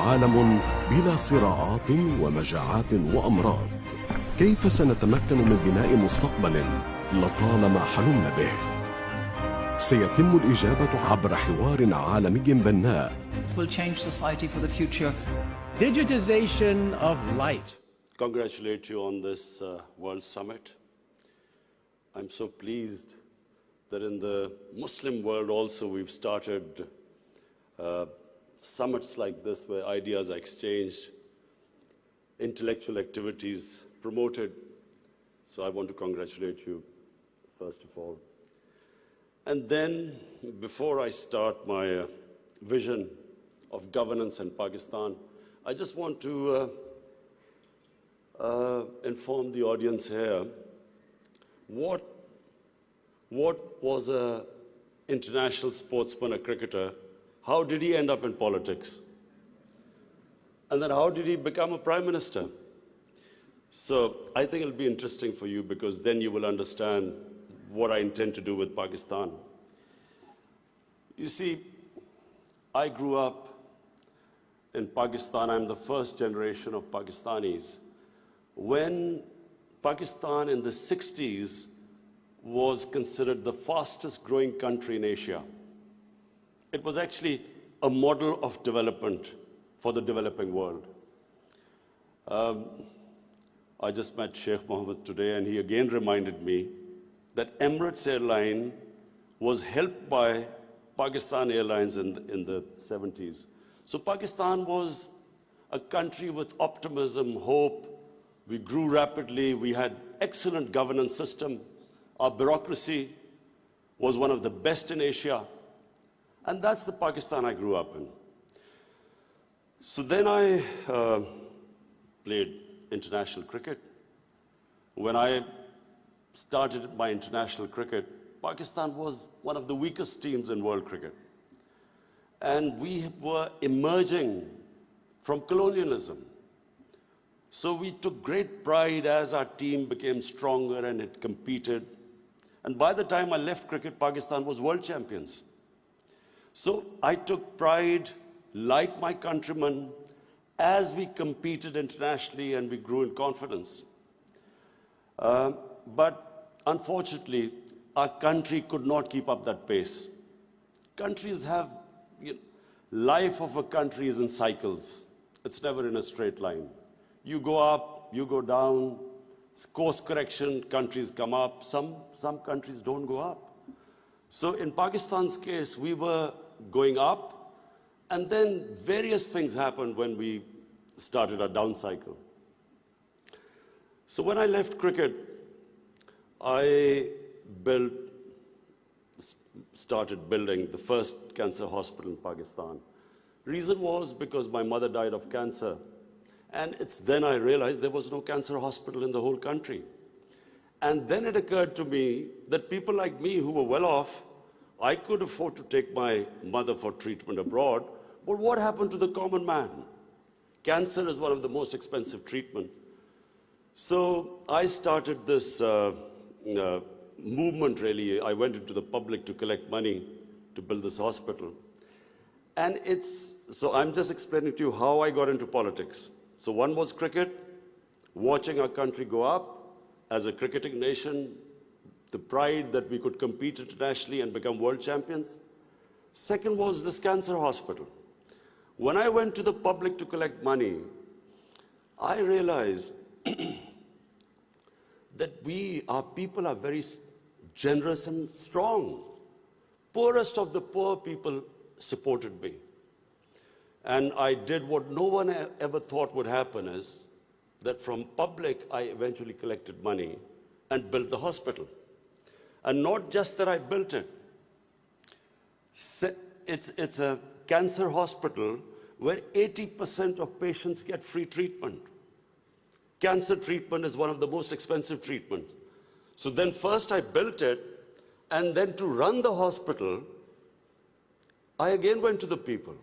عالم بلا صراعات ومجاعات وأمراض. كيف سنتمكن من بناء مستقبل لطالما حلمنا به؟ سيتم الإجابة عبر حوار عالمي بناء. Will change society for the future. Digitization of light. Congratulate you on this World Summit. I'm so pleased that in the Muslim world also we've started summits like this where ideas are exchanged, intellectual activities promoted. So I want to congratulate you, first of all. And then, before I start my vision of governance in Pakistan, I just want to inform the audience here what was an international sportsman, a cricketer, how did he end up in politics? And then how did he become a prime minister? So I think it'll be interesting for you because then you will understand what I intend to do with Pakistan. You see, I grew up in Pakistan. I'm the first generation of Pakistanis. When Pakistan in the 60s was considered the fastest growing country in Asia. It was actually a model of development for the developing world. I just met Sheikh Mohammed today, and he again reminded me that Emirates Airline was helped by Pakistan Airlines in the 70s. So Pakistan was a country with optimism, hope. We grew rapidly. We had excellent governance system. Our bureaucracy was one of the best in Asia. And that's the Pakistan I grew up in. So then I played international cricket. When I started my international cricket, Pakistan was one of the weakest teams in world cricket. And we were emerging from colonialism. So we took great pride as our team became stronger and it competed. And by the time I left cricket, Pakistan was world champions. So I took pride, like my countrymen, as we competed internationally and we grew in confidence. But unfortunately, our country could not keep up that pace. Countries have, life of a country is in cycles. It's never in a straight line. You go up, you go down, course correction, countries come up, some countries don't go up. So in Pakistan's case, we were going up, and then various things happened when we started our down cycle. So when I left cricket, I started building the first cancer hospital in Pakistan. Reason was because my mother died of cancer. And it's then I realized there was no cancer hospital in the whole country. And then it occurred to me that people like me who were well off, I could afford to take my mother for treatment abroad, but what happened to the common man? Cancer is one of the most expensive treatments. So I started this movement, really. I went into the public to collect money to build this hospital. And so I'm just explaining to you how I got into politics. So one was cricket, watching our country go up as a cricketing nation, the pride that we could compete internationally and become world champions. Second was this cancer hospital. When I went to the public to collect money, I realized that our people are very generous and strong. Poorest of the poor people supported me. And I did what no one ever thought would happen is that from public, I eventually collected money and built the hospital. And not just that I built it. It's a cancer hospital where 80% of patients get free treatment. Cancer treatment is one of the most expensive treatments. So then first I built it, and then to run the hospital, I again went to the people.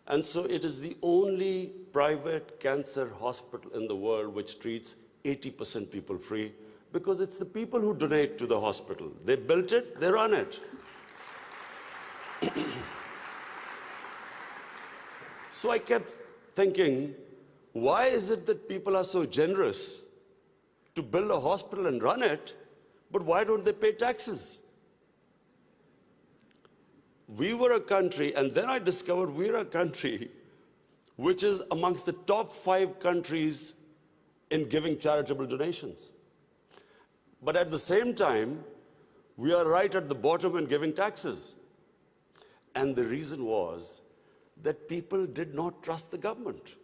And so it is the only private cancer hospital in the world which treats 80% people free, because it's the people who donate to the hospital. They built it, they run it. So I kept thinking, why is it that people are so generous to build a hospital and run it, but why don't they pay taxes? We were a country, and then I discovered we're a country which is amongst the top 5 countries in giving charitable donations. But at the same time, we are right at the bottom in giving taxes. And the reason was that people did not trust the government.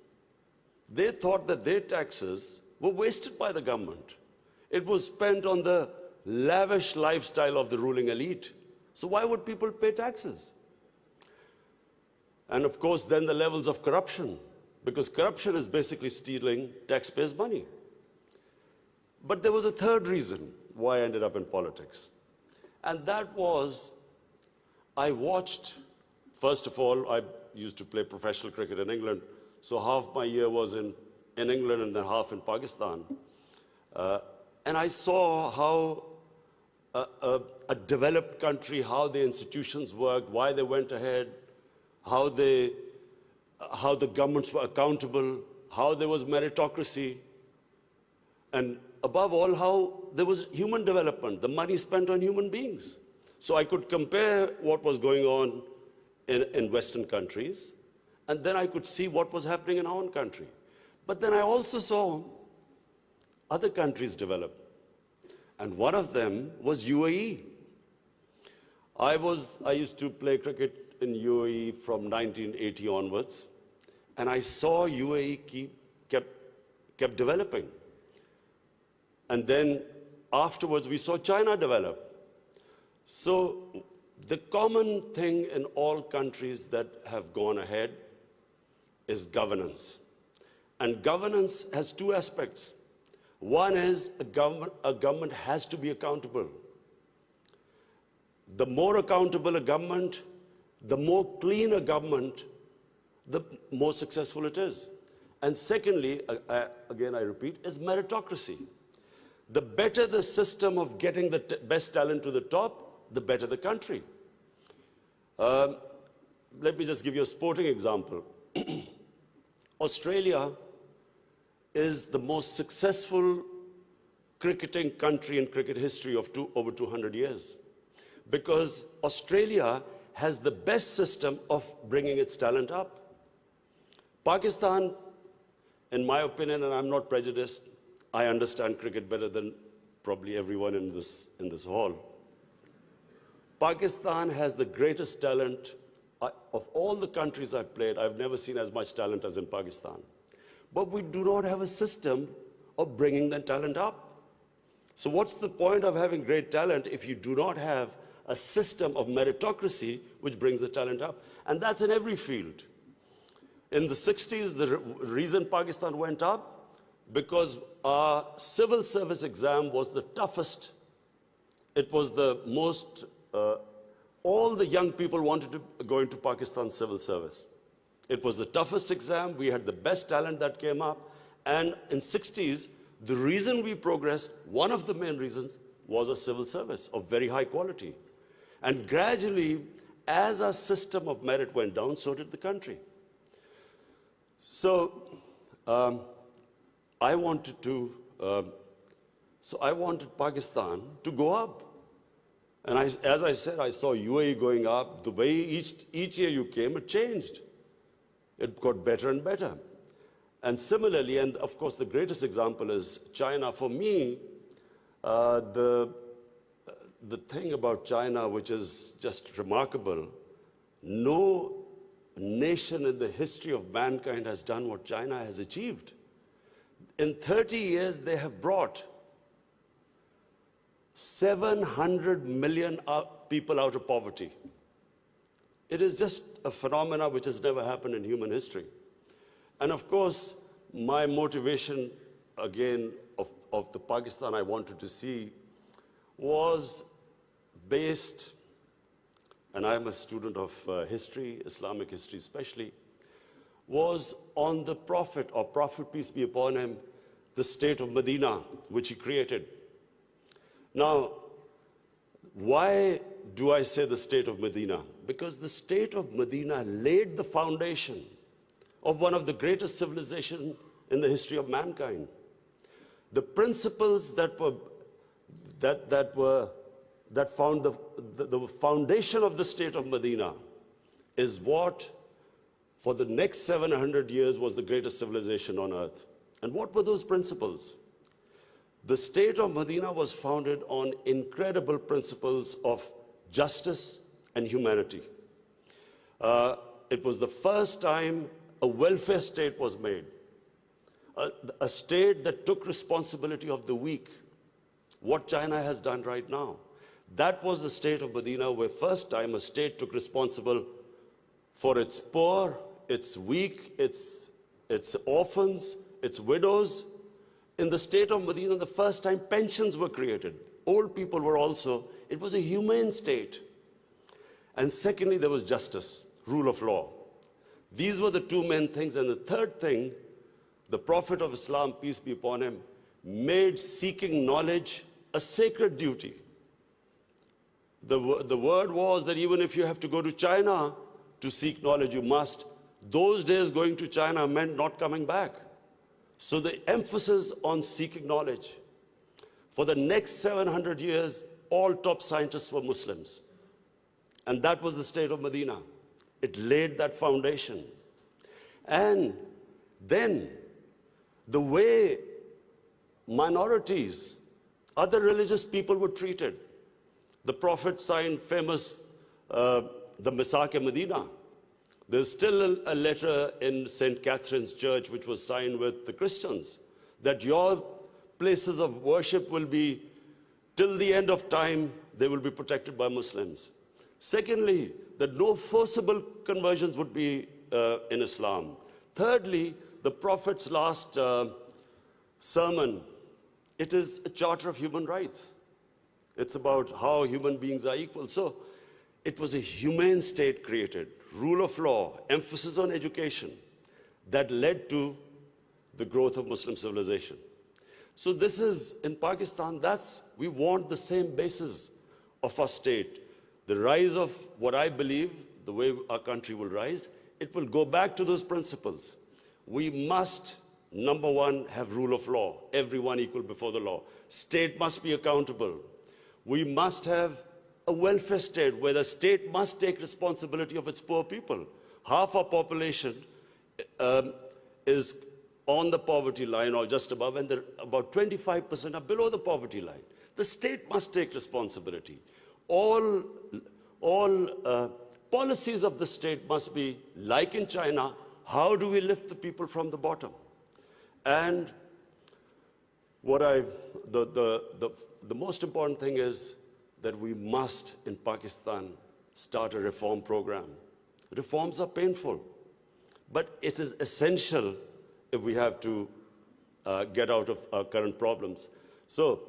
They thought that their taxes were wasted by the government. It was spent on the lavish lifestyle of the ruling elite. So why would people pay taxes? And of course, then the levels of corruption, because corruption is basically stealing taxpayers' money. But there was a third reason why I ended up in politics. And that was, I watched, first of all, I used to play professional cricket in England, so half my year was in England and then half in Pakistan. And I saw how a developed country, how the institutions worked, why they went ahead, how the governments were accountable, how there was meritocracy, and above all, how there was human development, the money spent on human beings. So I could compare what was going on in Western countries, and then I could see what was happening in our own country. But then I also saw other countries develop, and one of them was UAE. I used to play cricket in UAE from 1980 onwards, and I saw UAE kept developing. And then afterwards, we saw China develop. So the common thing in all countries that have gone ahead is governance. And governance has 2 aspects. One is a government has to be accountable. The more accountable a government, the more clean a government, the more successful it is. And secondly, again I repeat, is meritocracy. The better the system of getting the best talent to the top, the better the country. Let me just give you a sporting example. Australia is the most successful cricketing country in cricket history of over 200 years, because Australia has the best system of bringing its talent up. Pakistan, in my opinion, and I'm not prejudiced, I understand cricket better than probably everyone in this hall. Pakistan has the greatest talent. Of all the countries I've played, I've never seen as much talent as in Pakistan. But we do not have a system of bringing that talent up. So what's the point of having great talent if you do not have a system of meritocracy which brings the talent up? And that's in every field. In the 60s, the reason Pakistan went up, because our civil service exam was the toughest. It was the most, all the young people wanted to go into Pakistan civil service. It was the toughest exam. We had the best talent that came up. And in 60s, the reason we progressed, one of the main reasons, was a civil service of very high quality. And gradually, as our system of merit went down, so did the country. So I wanted Pakistan to go up. And as I said, I saw UAE going up. The way each year you came, it changed. It got better and better. And similarly, and of course the greatest example is China. For me, the thing about China which is just remarkable, no nation in the history of mankind has done what China has achieved. In 30 years, they have brought 700 million people out of poverty. It is just a phenomenon which has never happened in human history. And of course, my motivation, again, of the Pakistan I wanted to see was based, and I'm a student of history, Islamic history especially, was on the Prophet, or Prophet, peace be upon him, the state of Medina, which he created. Now, why do I say the state of Medina? Because the state of Medina laid the foundation of one of the greatest civilizations in the history of mankind. The principles that found the foundation of the state of Medina is what, for the next 700 years, was the greatest civilization on earth. And what were those principles? The state of Medina was founded on incredible principles of justice and humanity. It was the first time a welfare state was made, a state that took responsibility of the weak, what China has done right now. That was the state of Medina, where first time a state took responsible for its poor, its weak, its orphans, its widows. In the state of Medina, the first time pensions were created. Old people were also, it was a humane state. And secondly, there was justice, rule of law. These were the two main things. And the third thing, the Prophet of Islam, peace be upon him, made seeking knowledge a sacred duty. The word was that even if you have to go to China to seek knowledge, you must. Those days going to China meant not coming back. So the emphasis on seeking knowledge. For the next 700 years, all top scientists were Muslims. And that was the state of Medina. It laid that foundation. And then the way minorities, other religious people were treated. The Prophet signed famous, the Misaq Medina. There's still a letter in St. Catherine's Church which was signed with the Christians that your places of worship will be, till the end of time, they will be protected by Muslims. Secondly, that no forcible conversions would be in Islam. Thirdly, the Prophet's last sermon, it is a charter of human rights. It's about how human beings are equal. So it was a humane state created, rule of law, emphasis on education, that led to the growth of Muslim civilization. So this is, in Pakistan, we want the same basis of our state. The rise of what I believe, the way our country will rise, it will go back to those principles. We must, number one, have rule of law, everyone equal before the law. State must be accountable. We must have a welfare state where the state must take responsibility of its poor people. Half our population is on the poverty line or just above, and about 25% are below the poverty line. The state must take responsibility. All policies of the state must be, like in China, how do we lift the people from the bottom? And the most important thing is that we must, in Pakistan, start a reform program. Reforms are painful, but it is essential if we have to get out of our current problems. So,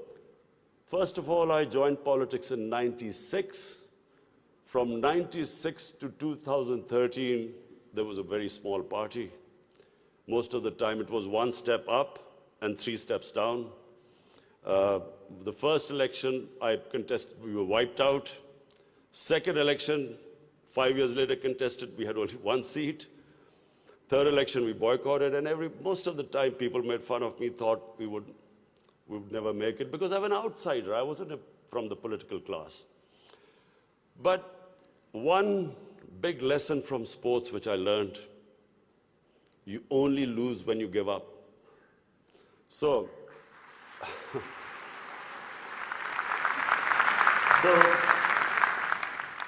first of all, I joined politics in '96. From '96 to 2013, there was a very small party. Most of the time, it was one step up and 3 steps down. The first election I contested, we were wiped out. Second election, 5 years later contested, we had only 1 seat. Third election, we boycotted, and most of the time people made fun of me, thought we would never make it, because I'm an outsider. I wasn't from the political class. But one big lesson from sports which I learned, you only lose when you give up. So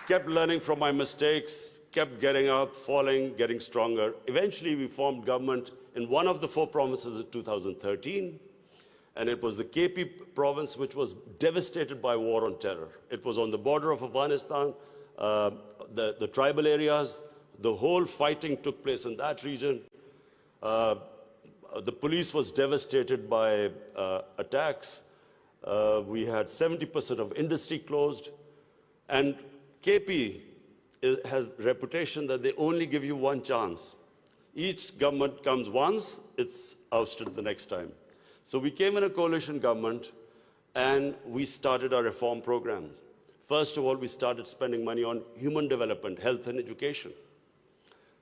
kept learning from my mistakes, kept getting up, falling, getting stronger. Eventually, we formed government in one of the 4 provinces in 2013, and it was the KP province, which was devastated by war on terror. It was on the border of Afghanistan, the tribal areas. The whole fighting took place in that region. The police was devastated by attacks. We had 70% of industry closed. And KP has a reputation that they only give you 1 chance. Each government comes once, it's ousted the next time. So we came in a coalition government, and we started our reform programs. First of all, we started spending money on human development, health and education.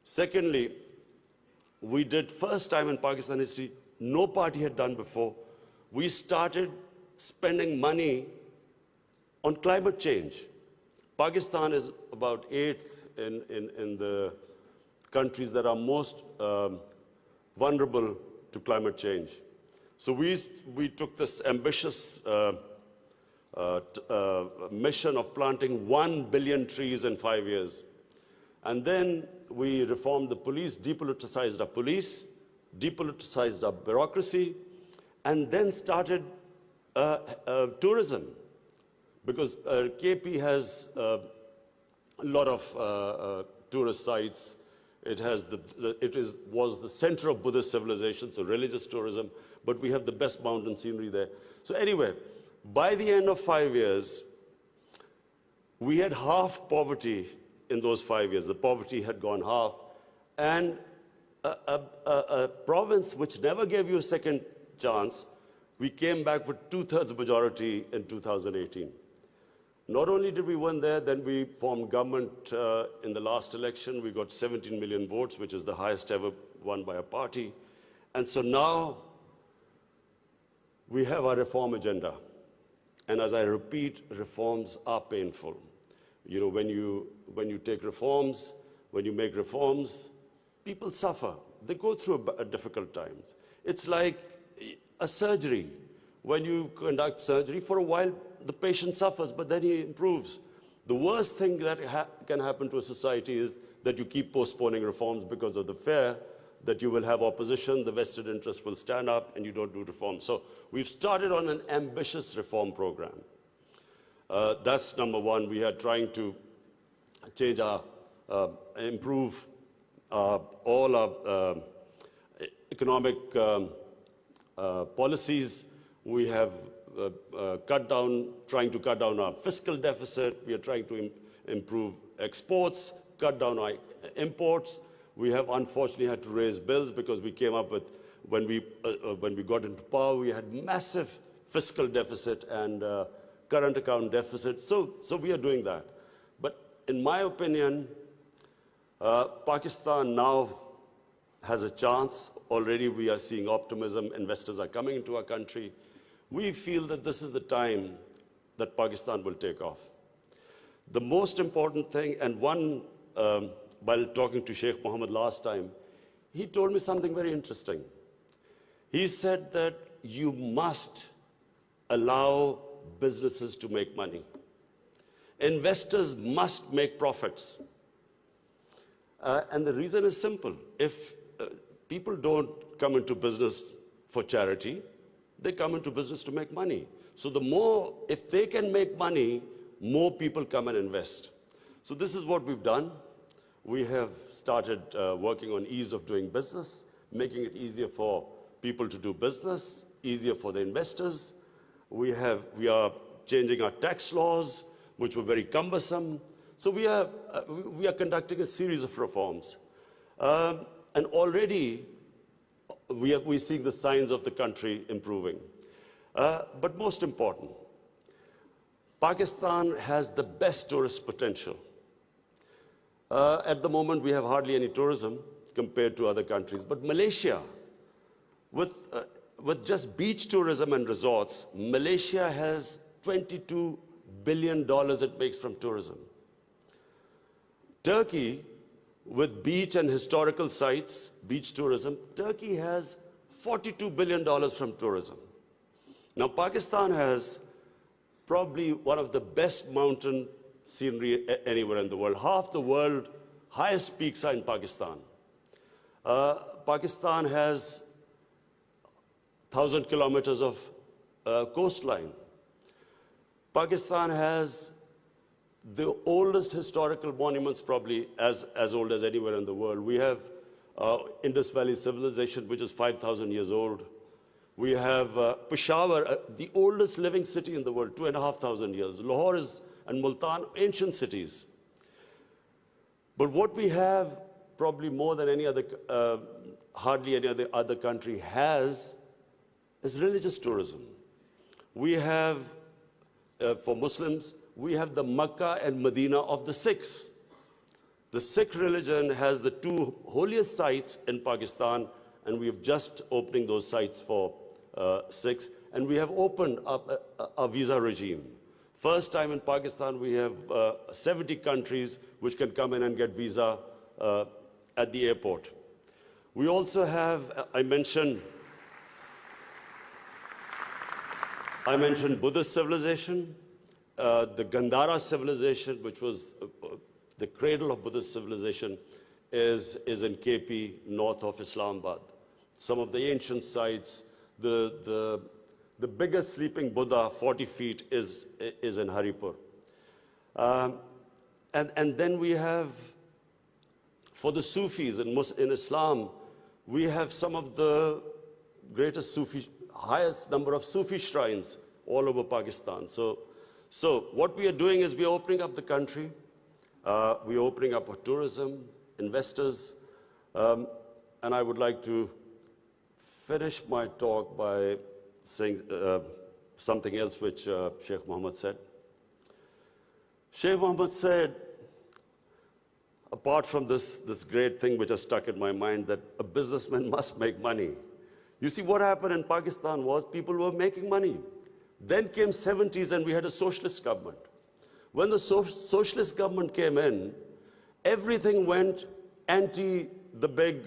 Secondly, we did first time in Pakistan history, no party had done before. We started spending money on climate change. Pakistan is about 8th in the countries that are most vulnerable to climate change. So we took this ambitious mission of planting 1 billion trees in 5 years. And then we reformed the police, depoliticized our police, depoliticized our bureaucracy, and then started tourism. Because KP has a lot of tourist sites. It was the center of Buddhist civilization, so religious tourism, but we have the best mountain scenery there. So anyway, by the end of 5 years, we had half poverty in those 5 years. The poverty had gone half. And a province which never gave you a second chance, we came back with 2/3 majority in 2018. Not only did we win there, then we formed government in the last election. We got 17 million votes, which is the highest ever won by a party. And so now we have our reform agenda. And as I repeat, reforms are painful. You know, when you take reforms, when you make reforms, people suffer. They go through difficult times. It's like a surgery. When you conduct surgery, for a while, the patient suffers, but then he improves. The worst thing that can happen to a society is that you keep postponing reforms because of the fear that you will have opposition, the vested interest will stand up, and you don't do reforms. So we've started on an ambitious reform program. That's number one. We are trying to change improve all our economic policies. We have trying to cut down our fiscal deficit. We are trying to improve exports, cut down our imports. We have unfortunately had to raise bills because we came up with, when we got into power, we had massive fiscal deficit and current account deficit. So we are doing that. But in my opinion, Pakistan now has a chance. Already we are seeing optimism. Investors are coming into our country. We feel that this is the time that Pakistan will take off. The most important thing, and while talking to Sheikh Mohammed last time, he told me something very interesting. He said that you must allow businesses to make money. Investors must make profits. And the reason is simple. If people don't come into business for charity, they come into business to make money. So if they can make money, more people come and invest. So this is what we've done. We have started working on ease of doing business, making it easier for people to do business, easier for the investors. We are changing our tax laws, which were very cumbersome. So we are conducting a series of reforms. And already we're seeing the signs of the country improving. But most important, Pakistan has the best tourist potential. At the moment, we have hardly any tourism compared to other countries. But Malaysia, with just beach tourism and resorts, Malaysia has $22 billion it makes from tourism. Turkey, with beach and historical sites, beach tourism, Turkey has $42 billion from tourism. Now, Pakistan has probably one of the best mountain scenery anywhere in the world. Half the world's highest peaks are in Pakistan. Pakistan has 1,000 kilometers of coastline. Pakistan has the oldest historical monuments, probably as old as anywhere in the world. We have Indus Valley civilization, which is 5,000 years old. We have Peshawar, the oldest living city in the world, 2,500 years. Lahore and Multan, ancient cities. But what we have, probably more than any other, hardly any other country has, is religious tourism. We have, for Muslims, we have the Mecca and Medina of the Sikhs. The Sikh religion has the 2 holiest sites in Pakistan, and we have just opening those sites for Sikhs. And we have opened up a visa regime. First time in Pakistan, we have 70 countries which can come in and get visa at the airport. We also have, I mentioned Buddhist civilization, the Gandhara civilization, which was the cradle of Buddhist civilization, is in KP, north of Islamabad. Some of the ancient sites, the biggest sleeping Buddha, 40 feet, is in Haripur. And then we have, for the Sufis in Islam, we have some of the greatest Sufi, highest number of Sufi shrines all over Pakistan. So what we are doing is we are opening up the country. We are opening up for tourism, investors. And I would like to finish my talk by saying something else which Sheikh Mohammed said. Sheikh Mohammed said, apart from this great thing which has stuck in my mind, that a businessman must make money. You see, what happened in Pakistan was people were making money. Then came 70s and we had a socialist government. When the socialist government came in, everything went anti the big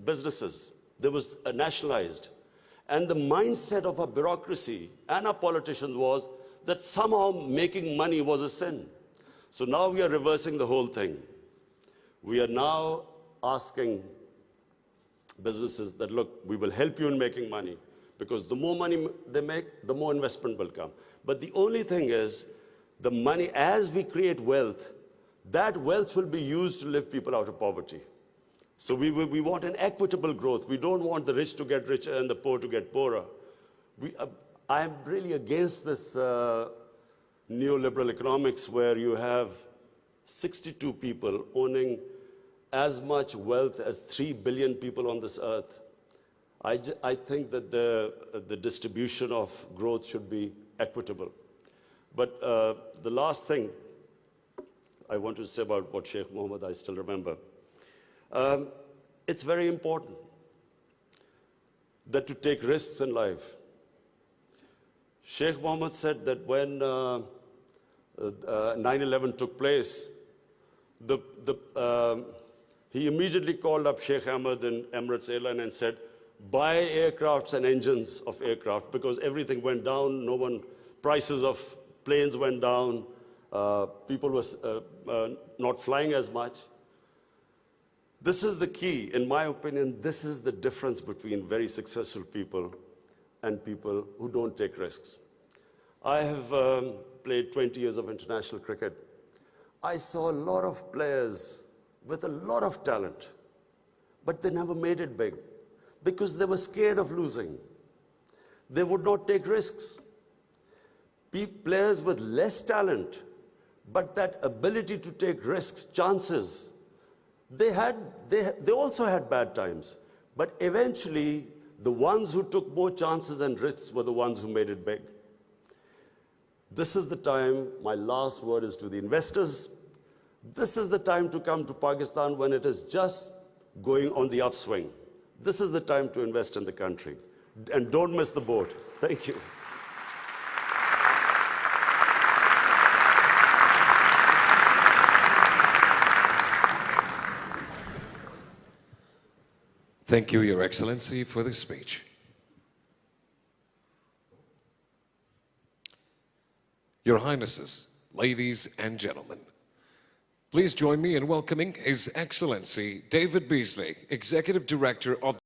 businesses. There was nationalized. And the mindset of our bureaucracy and our politicians was that somehow making money was a sin. So now we are reversing the whole thing. We are now asking businesses that, look, we will help you in making money, because the more money they make, the more investment will come. But the only thing is, the money, as we create wealth, that wealth will be used to lift people out of poverty. So we want an equitable growth. We don't want the rich to get richer and the poor to get poorer. I'm really against this neoliberal economics where you have 62 people owning as much wealth as 3 billion people on this earth. I think that the distribution of growth should be equitable. But the last thing I want to say about what Sheikh Mohammed, I still remember. It's very important that to take risks in life. Sheikh Mohammed said that when 9/11 took place, he immediately called up Sheikh Ahmed in Emirates Airline and said, buy aircrafts and engines of aircraft, because everything went down, prices of planes went down, people were not flying as much. This is the key, in my opinion. This is the difference between very successful people and people who don't take risks. I have played 20 years of international cricket. I saw a lot of players with a lot of talent, but they never made it big because they were scared of losing. They would not take risks. Players with less talent, but that ability to take risks, chances, they also had bad times. But eventually, the ones who took more chances and risks were the ones who made it big. This is the time, my last word is to the investors. This is the time to come to Pakistan when it is just going on the upswing. This is the time to invest in the country. And don't miss the boat. Thank you. Thank you, Your Excellency, for the speech. Your Highnesses, ladies and gentlemen, please join me in welcoming His Excellency David Beasley, Executive Director of